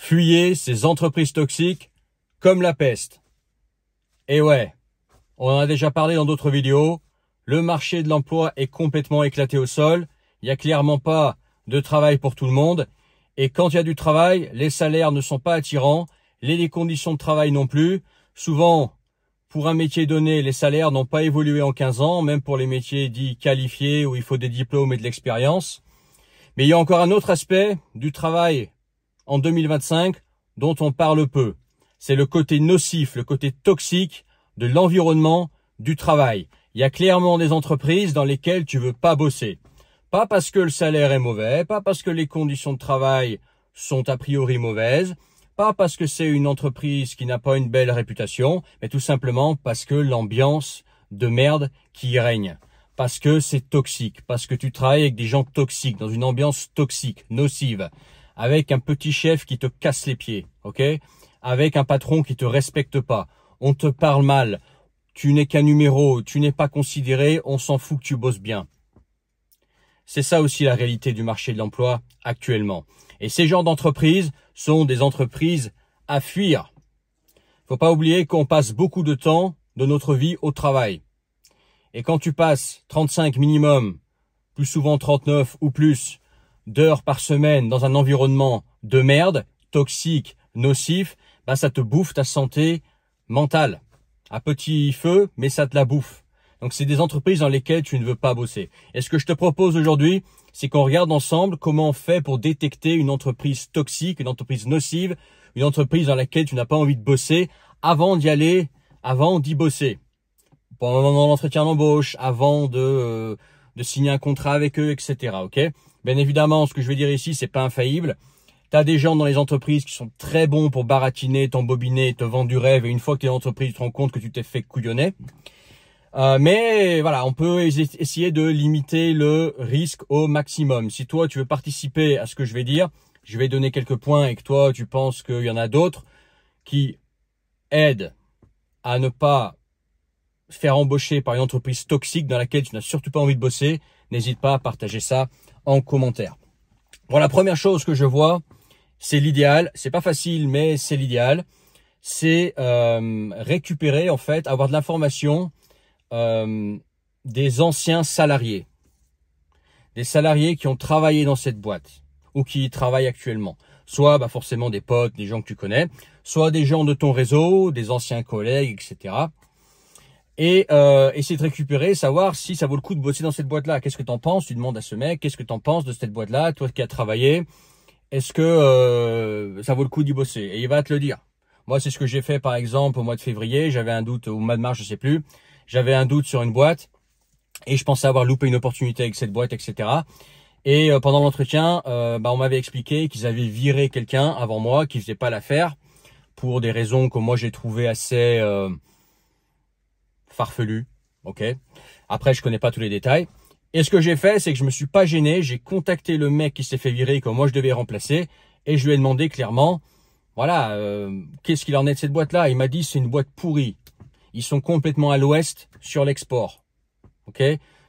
Fuyez ces entreprises toxiques comme la peste. Et ouais, on en a déjà parlé dans d'autres vidéos. Le marché de l'emploi est complètement éclaté au sol. Il n'y a clairement pas de travail pour tout le monde. Et quand il y a du travail, les salaires ne sont pas attirants. Les conditions de travail non plus. Souvent, pour un métier donné, les salaires n'ont pas évolué en 15 ans, même pour les métiers dits qualifiés où il faut des diplômes et de l'expérience. Mais il y a encore un autre aspect du travail en 2025 dont on parle peu. C'est le côté nocif, le côté toxique de l'environnement du travail. Il y a clairement des entreprises dans lesquelles tu veux pas bosser. Pas parce que le salaire est mauvais, pas parce que les conditions de travail sont a priori mauvaises, pas parce que c'est une entreprise qui n'a pas une belle réputation, mais tout simplement parce que l'ambiance de merde qui y règne. Parce que c'est toxique, parce que tu travailles avec des gens toxiques, dans une ambiance toxique, nocive, avec un petit chef qui te casse les pieds, ok? Avec un patron qui te respecte pas, on te parle mal, tu n'es qu'un numéro, tu n'es pas considéré, on s'en fout que tu bosses bien. C'est ça aussi la réalité du marché de l'emploi actuellement. Et ces genres d'entreprises sont des entreprises à fuir. Faut pas oublier qu'on passe beaucoup de temps de notre vie au travail. Et quand tu passes 35 minimum, plus souvent 39 ou plus d'heures par semaine dans un environnement de merde, toxique, nocif, bah ça te bouffe ta santé mentale. À petit feu, mais ça te la bouffe. Donc c'est des entreprises dans lesquelles tu ne veux pas bosser. Et ce que je te propose aujourd'hui, c'est qu'on regarde ensemble comment on fait pour détecter une entreprise toxique, une entreprise nocive, une entreprise dans laquelle tu n'as pas envie de bosser avant d'y aller, avant d'y bosser. Pendant l'entretien d'embauche, avant de signer un contrat avec eux, etc. Ok ? Bien évidemment, ce que je vais dire ici, c'est pas infaillible. Tu as des gens dans les entreprises qui sont très bons pour baratiner, t'embobiner, te vendre du rêve. Et une fois que tu es en entreprise, tu te rends compte que tu t'es fait couillonner. Mais voilà, on peut essayer de limiter le risque au maximum. Si toi, tu veux participer à ce que je vais dire, je vais donner quelques points et que toi, tu penses qu'il y en a d'autres qui aident à ne pas faire embaucher par une entreprise toxique dans laquelle tu n'as surtout pas envie de bosser, n'hésite pas à partager ça en commentaire. Bon, la première chose que je vois, c'est l'idéal. C'est pas facile, mais c'est l'idéal. C'est récupérer, en fait, avoir de l'information des anciens salariés. Des salariés qui ont travaillé dans cette boîte ou qui y travaillent actuellement. Soit forcément des potes, des gens que tu connais, soit des gens de ton réseau, des anciens collègues, etc. Et essayer de récupérer, savoir si ça vaut le coup de bosser dans cette boîte-là. Qu'est-ce que t'en penses? Tu demandes à ce mec, qu'est-ce que t'en penses de cette boîte-là, toi qui as travaillé? Est-ce que ça vaut le coup d'y bosser? Et il va te le dire. Moi, c'est ce que j'ai fait, par exemple, au mois de février. J'avais un doute, au mois de mars, je sais plus. J'avais un doute sur une boîte et je pensais avoir loupé une opportunité avec cette boîte, etc. Et pendant l'entretien, on m'avait expliqué qu'ils avaient viré quelqu'un avant moi qui faisait pas l'affaire pour des raisons que moi j'ai trouvé assez farfelues. Ok. Après, je connais pas tous les détails. Et ce que j'ai fait, c'est que je me suis pas gêné. J'ai contacté le mec qui s'est fait virer, que moi je devais remplacer, et je lui ai demandé clairement, voilà, qu'est-ce qu'il en est de cette boîte-là? Il m'a dit c'est une boîte pourrie. Ils sont complètement à l'ouest sur l'export. Ok,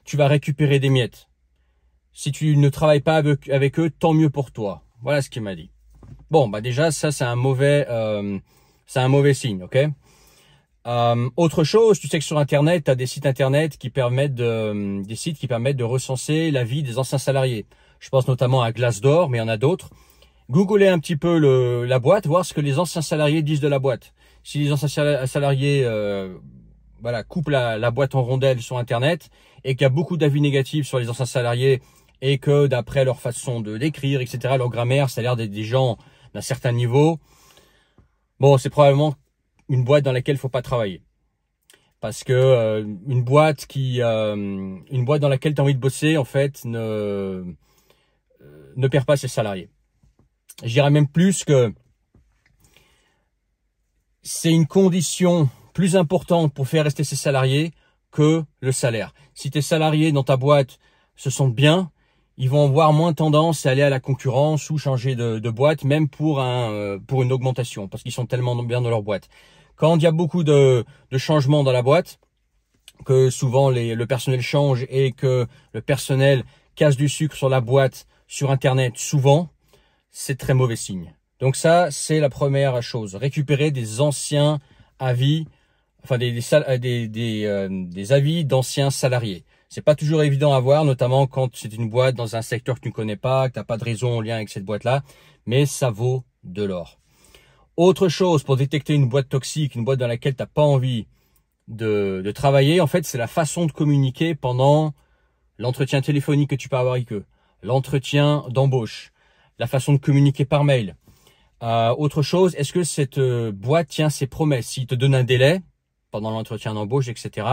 tu vas récupérer des miettes. Si tu ne travailles pas avec eux, tant mieux pour toi. Voilà ce qu'il m'a dit. Bon, déjà ça c'est un mauvais signe. Ok. Autre chose, tu sais que sur Internet, tu as des sites Internet qui permettent de recenser la vie des anciens salariés. Je pense notamment à Glassdoor, mais il y en a d'autres. Googlez un petit peu la boîte, voir ce que les anciens salariés disent de la boîte. Si les anciens salariés coupent la boîte en rondelles sur Internet et qu'il y a beaucoup d'avis négatifs sur les anciens salariés et que d'après leur façon de d'écrire, etc., leur grammaire, ça a l'air d'être des gens d'un certain niveau, bon, c'est probablement une boîte dans laquelle il faut pas travailler. Parce que une boîte dans laquelle tu as envie de bosser, en fait, ne perd pas ses salariés. Je dirais même plus que c'est une condition plus importante pour faire rester ses salariés que le salaire. Si tes salariés dans ta boîte se sentent bien, ils vont avoir moins tendance à aller à la concurrence ou changer de boîte, même pour une augmentation, parce qu'ils sont tellement bien dans leur boîte. Quand il y a beaucoup de changements dans la boîte, que souvent le personnel change et que le personnel casse du sucre sur la boîte, sur Internet, souvent, c'est très mauvais signe. Donc ça, c'est la première chose. Récupérer des anciens avis, enfin des avis d'anciens salariés. C'est pas toujours évident à voir, notamment quand c'est une boîte dans un secteur que tu ne connais pas, que tu n'as pas de raison en lien avec cette boîte-là, mais ça vaut de l'or. Autre chose pour détecter une boîte toxique, une boîte dans laquelle tu n'as pas envie de travailler, en fait, c'est la façon de communiquer pendant l'entretien téléphonique que tu peux avoir avec eux, l'entretien d'embauche, la façon de communiquer par mail. Autre chose, est-ce que cette boîte tient ses promesses? S'ils te donnent un délai pendant l'entretien d'embauche, etc.,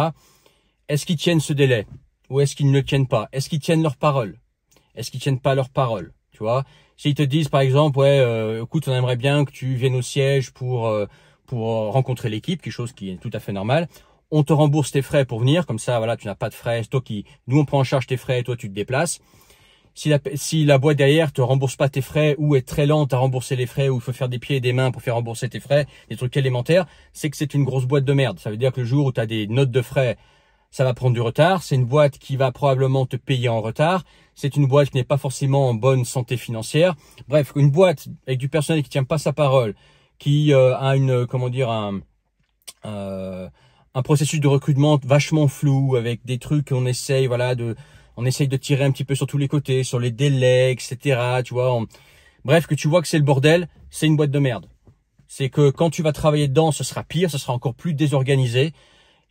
est-ce qu'ils tiennent ce délai? Ou est-ce qu'ils ne le tiennent pas? Est-ce qu'ils tiennent leur parole? Est-ce qu'ils tiennent pas leur parole? Tu vois, s'ils te disent par exemple, ouais, écoute, on aimerait bien que tu viennes au siège pour rencontrer l'équipe, quelque chose qui est tout à fait normal. On te rembourse tes frais pour venir, comme ça, voilà, tu n'as pas de frais. C'est toi nous on prend en charge tes frais, et toi tu te déplaces. Si la boîte derrière te rembourse pas tes frais ou est très lente à rembourser les frais ou il faut faire des pieds et des mains pour faire rembourser tes frais, des trucs élémentaires, c'est que c'est une grosse boîte de merde. Ça veut dire que le jour où tu as des notes de frais, ça va prendre du retard. C'est une boîte qui va probablement te payer en retard. C'est une boîte qui n'est pas forcément en bonne santé financière. Bref, une boîte avec du personnel qui tient pas sa parole, qui a un processus de recrutement vachement flou avec des trucs qu'on essaye, voilà, on essaye de tirer un petit peu sur tous les côtés, sur les délais, etc. Tu vois, bref, que tu vois que c'est le bordel, c'est une boîte de merde. C'est que quand tu vas travailler dedans, ce sera pire, ce sera encore plus désorganisé.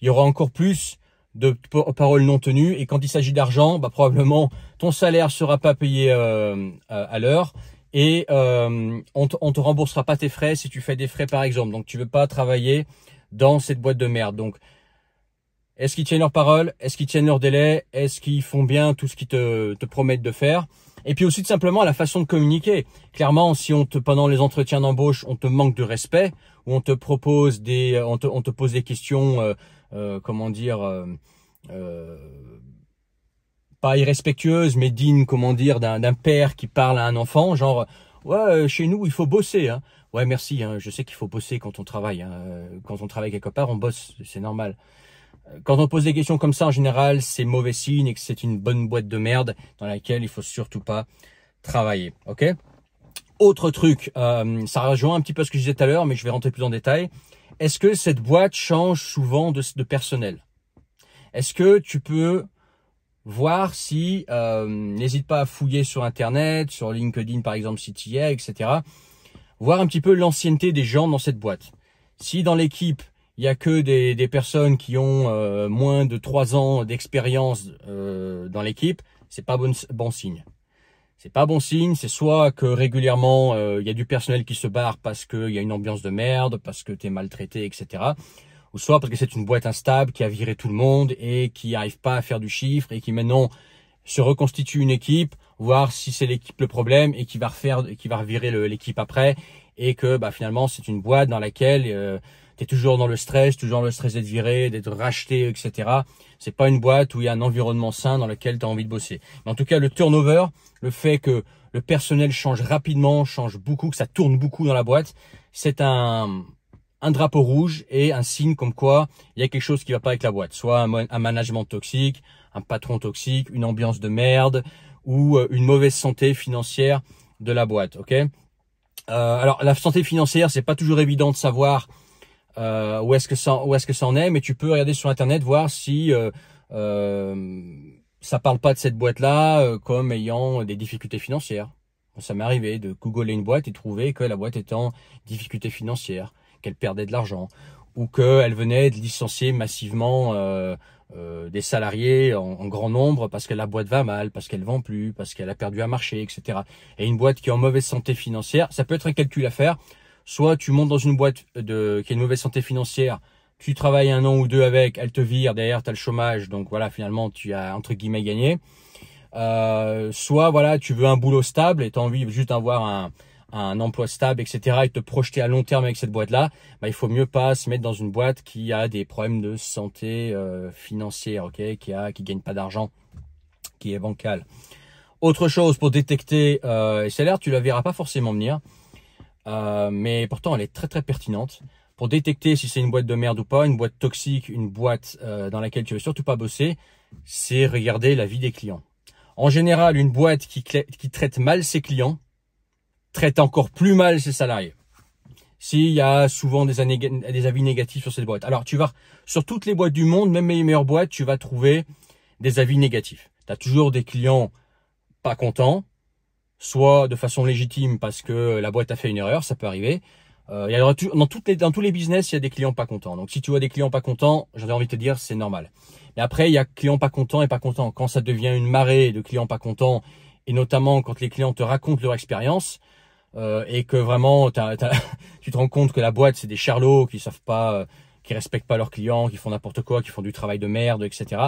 Il y aura encore plus de paroles non tenues. Et quand il s'agit d'argent, bah, probablement ton salaire sera pas payé à l'heure. Et on te remboursera pas tes frais si tu fais des frais par exemple. Donc tu veux pas travailler dans cette boîte de merde. Donc est-ce qu'ils tiennent leur parole? Est-ce qu'ils tiennent leur délai? Est-ce qu'ils font bien tout ce qu'ils te promettent de faire? Et puis aussi tout simplement la façon de communiquer. Clairement, si pendant les entretiens d'embauche, on te manque de respect, ou on te propose on te pose des questions, pas irrespectueuses, mais dignes, d'un père qui parle à un enfant, genre ouais, chez nous il faut bosser, hein. Ouais, merci, hein, je sais qu'il faut bosser quand on travaille, hein. Quand on travaille quelque part, on bosse, c'est normal. Quand on pose des questions comme ça, en général, c'est mauvais signe et que c'est une bonne boîte de merde dans laquelle il faut surtout pas travailler. Ok? Autre truc, ça rejoint un petit peu ce que je disais tout à l'heure, mais je vais rentrer plus en détail. Est-ce que cette boîte change souvent de personnel? Est-ce que tu peux voir si, n'hésite pas à fouiller sur Internet, sur LinkedIn par exemple si tu y es, etc. Voir un petit peu l'ancienneté des gens dans cette boîte. Si dans l'équipe, il y a que des personnes qui ont moins de 3 ans d'expérience dans l'équipe, c'est pas bon signe. C'est pas bon signe, c'est soit que régulièrement il y a du personnel qui se barre parce qu'il y a une ambiance de merde, parce que tu es maltraité, etc. Ou soit parce que c'est une boîte instable qui a viré tout le monde et qui n'arrive pas à faire du chiffre et qui maintenant se reconstitue une équipe, voir si c'est l'équipe le problème et qui va revirer l'équipe après, et que bah finalement c'est une boîte dans laquelle tu es toujours dans le stress d'être viré, d'être racheté, etc. C'est pas une boîte où il y a un environnement sain dans lequel tu as envie de bosser. Mais en tout cas, le turnover, le fait que le personnel change rapidement, change beaucoup, que ça tourne beaucoup dans la boîte, c'est un drapeau rouge et un signe comme quoi il y a quelque chose qui va pas avec la boîte. Soit un management toxique, un patron toxique, une ambiance de merde ou une mauvaise santé financière de la boîte. Ok. Alors la santé financière, c'est pas toujours évident de savoir où est-ce que ça en est, mais tu peux regarder sur Internet, voir si ça parle pas de cette boîte-là comme ayant des difficultés financières. Bon, ça m'est arrivé de googler une boîte et trouver que la boîte était en difficulté financière, qu'elle perdait de l'argent, ou qu'elle venait de licencier massivement des salariés en grand nombre parce que la boîte va mal, parce qu'elle vend plus, parce qu'elle a perdu un marché, etc. Et une boîte qui est en mauvaise santé financière, ça peut être un calcul à faire. Soit tu montes dans une boîte qui a une mauvaise santé financière, tu travailles 1 an ou 2 avec, elle te vire, derrière tu as le chômage, donc voilà, finalement tu as entre guillemets gagné. Soit voilà, tu veux un boulot stable et tu as envie juste d'avoir un emploi stable, etc. et te projeter à long terme avec cette boîte-là, bah, il faut mieux pas se mettre dans une boîte qui a des problèmes de santé financière, ok, qui gagne pas d'argent, qui est bancale. Autre chose pour détecter les salaires, tu la verras pas forcément venir. Mais pourtant elle est très très pertinente pour détecter si c'est une boîte de merde ou pas, une boîte toxique, une boîte dans laquelle tu veux surtout pas bosser, c'est regarder la vie des clients. En général, une boîte qui traite mal ses clients, traite encore plus mal ses salariés. S'il y a souvent des avis négatifs sur cette boîte. Alors, tu vas sur toutes les boîtes du monde, même les meilleures boîtes, tu vas trouver des avis négatifs. Tu as toujours des clients pas contents, soit de façon légitime parce que la boîte a fait une erreur, ça peut arriver. Dans tous les business, il y a des clients pas contents. Donc, si tu vois des clients pas contents, j'avais envie de te dire, c'est normal. Mais après, il y a clients pas contents et pas contents. Quand ça devient une marée de clients pas contents, et notamment quand les clients te racontent leur expérience, et que vraiment, tu te rends compte que la boîte, c'est des charlots qui savent pas, qui respectent pas leurs clients, qui font n'importe quoi, qui font du travail de merde, etc.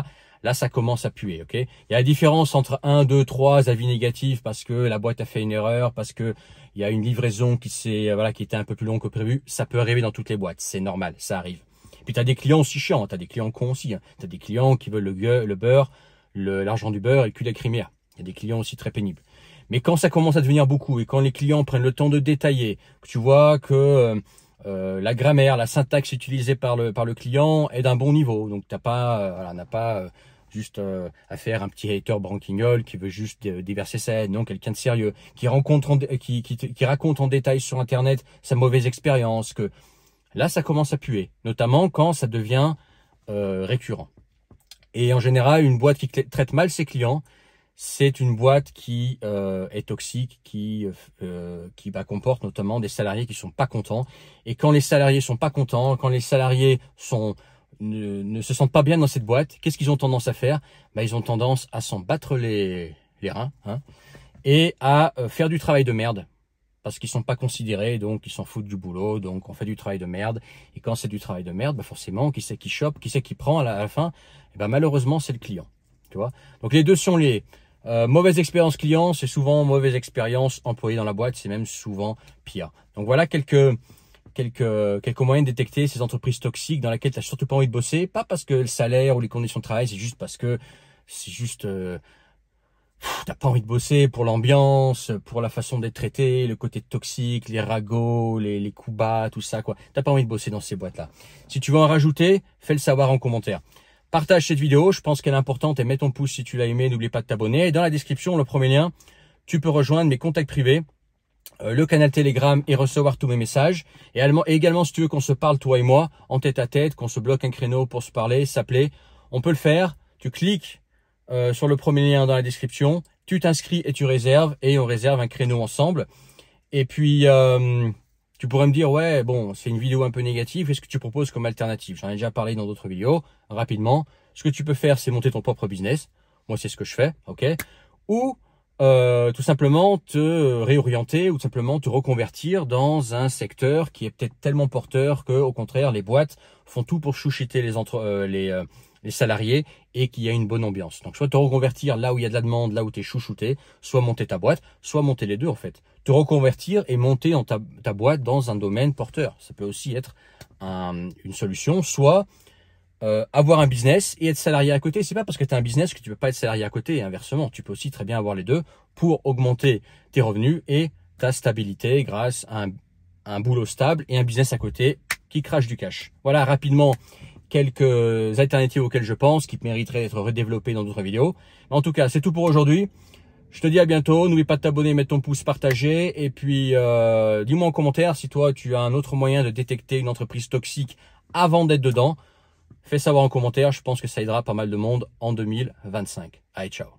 Là, ça commence à puer, ok? Il y a la différence entre 1, 2, 3 avis négatifs parce que la boîte a fait une erreur, parce que il y a une livraison qui était un peu plus longue que prévu. Ça peut arriver dans toutes les boîtes, c'est normal, ça arrive. Puis tu as des clients aussi chiants, tu as des clients cons aussi, hein. Tu as des clients qui veulent le beurre, l'argent du beurre et le cul de la crinière. Il y a des clients aussi très pénibles. Mais quand ça commence à devenir beaucoup et quand les clients prennent le temps de détailler, que tu vois que la grammaire, la syntaxe utilisée par le client est d'un bon niveau, donc t'as pas, n'a pas juste à faire un petit hater branquignol qui veut juste déverser sa haine, non, quelqu'un de sérieux qui raconte en détail sur Internet sa mauvaise expérience, que là ça commence à puer, notamment quand ça devient récurrent. Et en général, une boîte qui traite mal ses clients, c'est une boîte qui est toxique, qui comporte notamment des salariés qui sont pas contents. Et quand les salariés sont pas contents, quand les salariés ne se sentent pas bien dans cette boîte, qu'est-ce qu'ils ont tendance à faire? Ils ont tendance à s'en battre les reins, hein, et à faire du travail de merde. Parce qu'ils sont pas considérés, donc ils s'en foutent du boulot, donc on fait du travail de merde. Et quand c'est du travail de merde, forcément, qui c'est qui chope, qui c'est qui prend à la fin? Malheureusement, c'est le client. Tu vois. Donc les deux sont liés. Mauvaise expérience client, c'est souvent mauvaise expérience employée dans la boîte, c'est même souvent pire. Donc voilà quelques moyens de détecter ces entreprises toxiques dans lesquelles tu n'as surtout pas envie de bosser, pas parce que le salaire ou les conditions de travail, c'est juste parce que t'as pas envie de bosser pour l'ambiance, pour la façon d'être traité, le côté toxique, les ragots, les coups bas, tout ça, quoi. T'as pas envie de bosser dans ces boîtes-là. Si tu veux en rajouter, fais le savoir en commentaire. Partage cette vidéo, je pense qu'elle est importante et mets ton pouce si tu l'as aimé, n'oublie pas de t'abonner. Et dans la description, le premier lien, tu peux rejoindre mes contacts privés, le canal Telegram et recevoir tous mes messages. Et également, si tu veux qu'on se parle, toi et moi, en tête à tête, qu'on se bloque un créneau pour se parler, s'appeler, on peut le faire. Tu cliques sur le premier lien dans la description, tu t'inscris et tu réserves, et on réserve un créneau ensemble. Et puis, tu pourrais me dire, ouais, bon, c'est une vidéo un peu négative, qu'est-ce que tu proposes comme alternative? J'en ai déjà parlé dans d'autres vidéos, rapidement. Ce que tu peux faire, c'est monter ton propre business. Moi, c'est ce que je fais, ok? Ou tout simplement te réorienter ou tout simplement te reconvertir dans un secteur qui est peut-être tellement porteur que, au contraire, les boîtes font tout pour chouchouter les salariés et qu'il y a une bonne ambiance. Donc, soit te reconvertir là où il y a de la demande, là où tu es chouchouté, soit monter ta boîte, soit monter les deux en fait. Te reconvertir et monter ta boîte dans un domaine porteur. Ça peut aussi être une solution, soit avoir un business et être salarié à côté. C'est pas parce que tu as un business que tu peux pas être salarié à côté, et inversement. Tu peux aussi très bien avoir les deux pour augmenter tes revenus et ta stabilité grâce à un boulot stable et un business à côté qui crache du cash. Voilà rapidement quelques alternatives auxquelles je pense qui mériteraient d'être redéveloppées dans d'autres vidéos. En tout cas, c'est tout pour aujourd'hui. Je te dis à bientôt. N'oublie pas de t'abonner, mettre ton pouce, partager. Et puis, dis-moi en commentaire si toi, tu as un autre moyen de détecter une entreprise toxique avant d'être dedans. Fais savoir en commentaire. Je pense que ça aidera pas mal de monde en 2025. Allez, ciao.